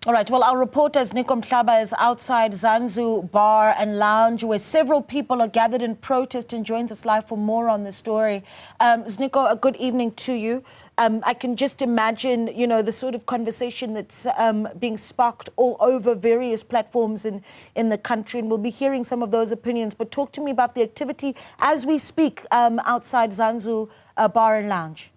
All right, well, our reporter Nico Mhlaba is outside Zanzou Bar and Lounge, where several people are gathered in protest, and joins us live for more on the story. Nico, a good evening to you. I can just imagine, the sort of conversation that's being sparked all over various platforms in the country, and we'll be hearing some of those opinions. But talk to me about the activity as we speak outside Zanzou Bar and Lounge.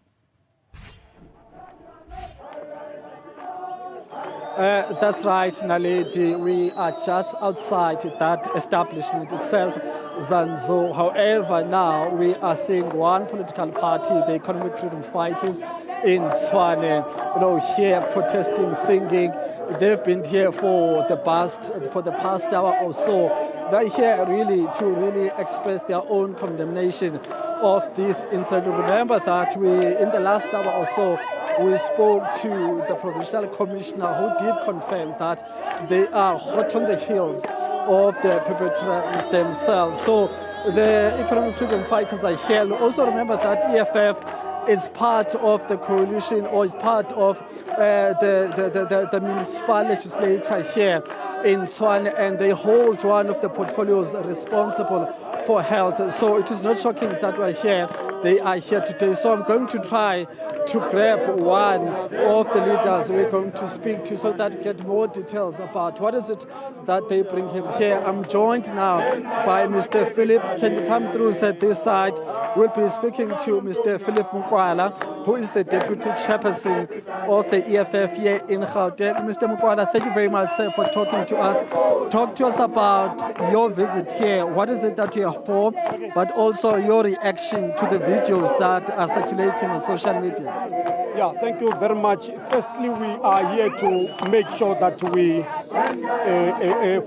That's right, Naledi. We are just outside that establishment itself, Zanzou. However, now we are seeing one political party, the Economic Freedom Fighters in Tshwane, here protesting, singing. They've been here for the past hour or so. They're here to express their own condemnation of this incident. Remember that in the last hour or so, we spoke to the provincial commissioner, who did confirm that they are hot on the heels of the perpetrators themselves. So the Economic Freedom Fighters are here. Also remember that EFF is part of the coalition, or is part of the municipal legislature here in Tshwane, and they hold one of the portfolios responsible for health. So it is not shocking that we're here. They are here today. So I'm going to try to grab one of the leaders we're going to speak to, so that we get more details about what is it that they bring him here. I'm joined now by Mr. Philip. Can you come through at this side? We'll be speaking to Mr. Philip Mukwala, who is the deputy chairperson of the EFF here in Gauteng. Mr. Mukwala, thank you very much, sir, for talking to us. Talk to us about your visit here. What is it that you are for, but also your reaction to the videos that are circulating on social media. Yeah, thank you very much. Firstly, we are here to make sure that we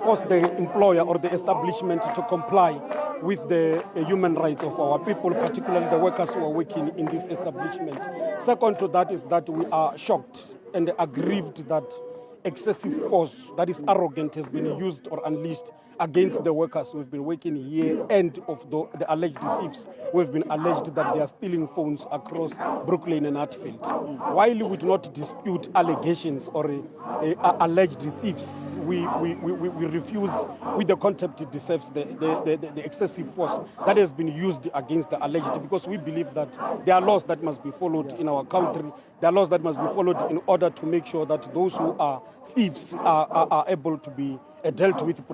force the employer or the establishment to comply with the human rights of our people, particularly the workers who are working in this establishment. Second to that is that we are shocked and aggrieved that excessive force, that is arrogant, has been used or unleashed against the workers who have been working here, and of the alleged thieves who have been alleged that they are stealing phones across Brooklyn and Hatfield. While we do not dispute allegations or alleged thieves, we refuse with the contempt it deserves the excessive force that has been used against the alleged, because we believe that there are laws that must be followed in our country. There are laws that must be followed in order to make sure that those who are thieves are able to be dealt with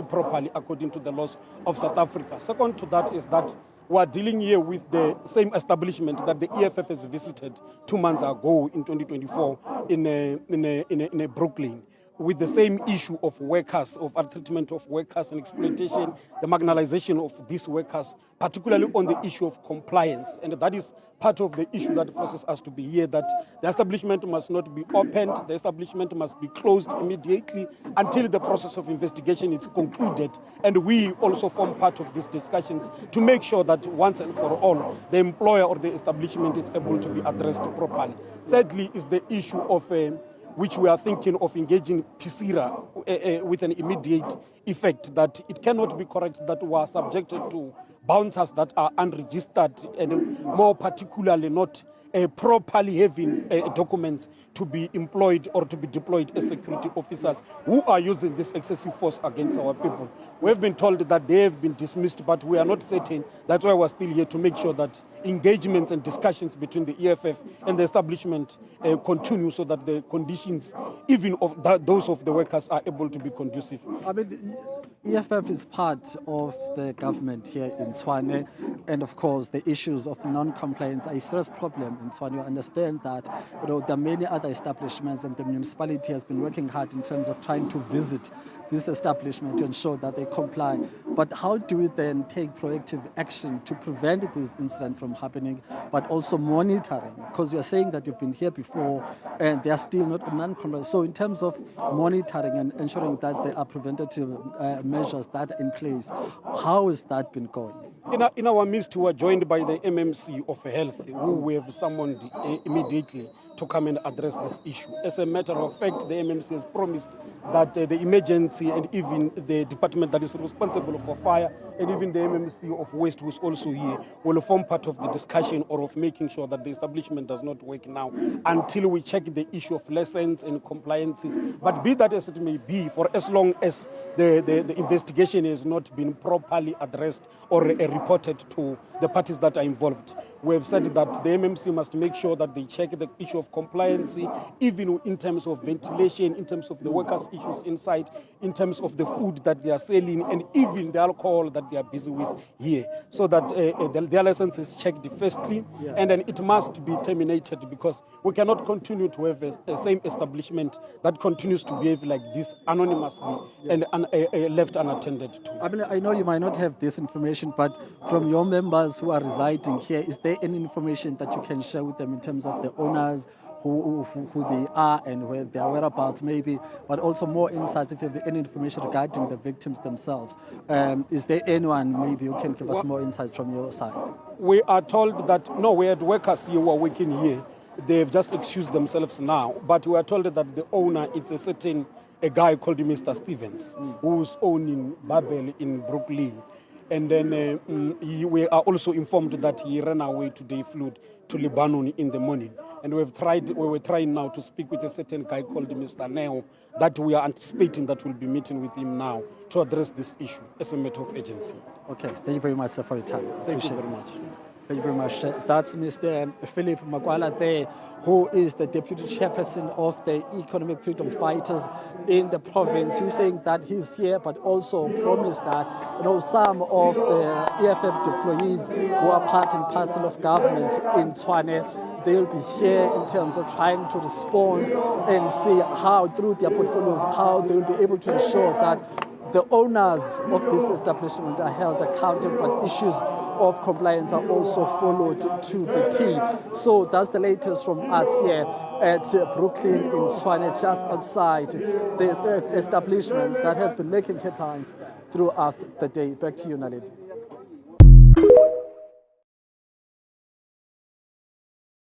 properly according to the laws of South Africa. Second to that is that we are dealing here with the same establishment that the EFF has visited 2 months ago in 2024 in Brooklyn, with the same issue of workers, of treatment of workers and exploitation, the marginalization of these workers, particularly on the issue of compliance. And that is part of the issue that forces us to be here, that the establishment must not be opened, the establishment must be closed immediately until the process of investigation is concluded. And we also form part of these discussions to make sure that once and for all, the employer or the establishment is able to be addressed properly. Thirdly is the issue of which we are thinking of engaging PISIRA with an immediate effect, that it cannot be correct that we are subjected to bouncers that are unregistered, and more particularly not properly having documents to be employed or to be deployed as security officers who are using this excessive force against our people. We have been told that they have been dismissed, but we are not certain. That's why we're still here, to make sure that engagements and discussions between the EFF and the establishment continue, so that the conditions, even of those of the workers, are able to be conducive. I mean, EFF is part of the government here in Tshwane, and of course the issues of non-compliance are a serious problem in Tshwane. You understand that there are many other establishments, and the municipality has been working hard in terms of trying to visit this establishment to ensure that they comply. But how do we then take proactive action to prevent this incident from happening, but also monitoring? Because you are saying that you've been here before and they are still not non-compliant. So in terms of monitoring and ensuring that there are preventative measures that are in place, how has that been going? In our midst, we are joined by the MMC of Health, who we have summoned immediately to come and address this issue. As a matter of fact, the MMC has promised that the emergency and even the department that is responsible for fire and even the MMC of waste, who is also here, will form part of the discussion or of making sure that the establishment does not work now until we check the issue of lessons and compliances. But be that as it may be, for as long as the investigation has not been properly addressed or reported to the parties that are involved, we have said that the MMC must make sure that they check the issue of compliance, even in terms of ventilation, in terms of the workers' issues inside, in terms of the food that they are selling, and even the alcohol that they are busy with here, so that their license is checked firstly, and then it must be terminated, because we cannot continue to have a same establishment that continues to behave like this anonymously and left unattended to. I mean, I know you might not have this information, but from your members who are residing here, is there any information that you can share with them in terms of the owners, who they are and where their whereabouts maybe, but also more insights if you have any information regarding the victims themselves? Is there anyone maybe who can give us more insights from your side? We are told that, no, we had workers here who are working here. They've just excused themselves now, but we are told that the owner, it's a guy called Mr. Stevens, who's owning Babel in Brooklyn. And then we are also informed that he ran away today, flew to Lebanon in the morning. And we were trying now to speak with a certain guy called Mr. Neo, that we are anticipating that we'll be meeting with him now to address this issue as a matter of urgency. Okay, thank you very much, sir, for your time. Thank you very much. Thank you very much. That's Mr. Philip Magwala there, who is the Deputy Chairperson of the Economic Freedom Fighters in the province. He's saying that he's here, but also promised that some of the EFF employees who are part and parcel of government in Tshwane, they'll be here in terms of trying to respond and see how, through their portfolios, how they'll be able to ensure that the owners of this establishment are held accountable, but issues of compliance are also followed to the T. So that's the latest from us here at Brooklyn in Tshwane, just outside the establishment that has been making headlines throughout the day. Back to you, Naledi.